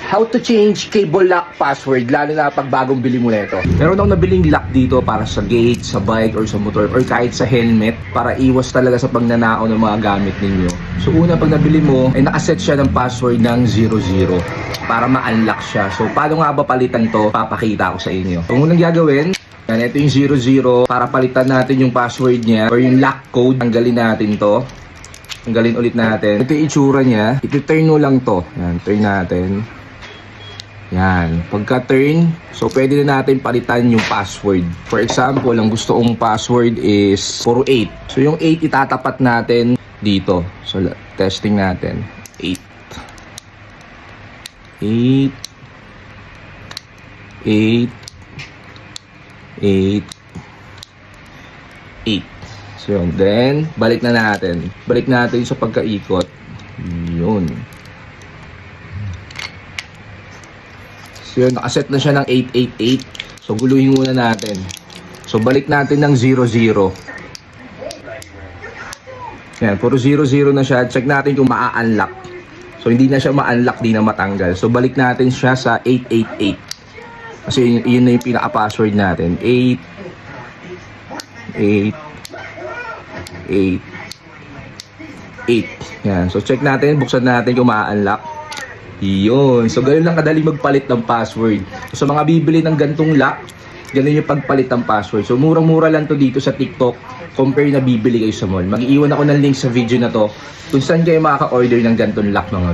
how to change cable lock password, lalo na pag bagong bili mo nito. Meron akong nabiling lock dito para sa gate, sa bike, or sa motor, or kahit sa helmet, para iwas talaga sa pagnanakaw ng mga gamit ninyo. So una, pag nabili mo, ay nakaset siya ng password ng 00 para ma-unlock siya. So paano nga ba palitan to? Papakita ko sa inyo. Kung unang gagawin, yan, ito yung 00 para palitan natin yung password niya or yung lock code. Tanggalin natin to. Tanggalin ulit natin. Ito yung itsura niya. Iti-turn mo lang to. Yan, turn natin. Yan. Pagka-turn, so pwede na natin palitan yung password. For example, ang gusto kong password is 48. So yung 8 itatapat natin dito. So testing natin. 8. 8. 8. 8. So yun. Then, balik na natin. Balik natin sa pagkaikot. Yun. So yun, nakaset na siya ng 888. So guluhin muna natin. So balik natin ng 00. Yan, puro 00 na siya. Check natin kung maa-unlock. So hindi na siya ma-unlock, di na matanggal. So balik natin siya sa 888. Kasi yun na yung pinaka-password natin. 8 Yan. So check natin, buksan natin kung maa-unlock. Yun. So, ganun lang kadali magpalit ng password. So, sa mga bibili ng gantong lock, ganun yung pagpalit ng password. So, murang-mura lang to dito sa TikTok compare na bibili kayo sa mall. Mag-iwan ako ng link sa video na to kung saan kayo makaka-order ng gantong lock, mga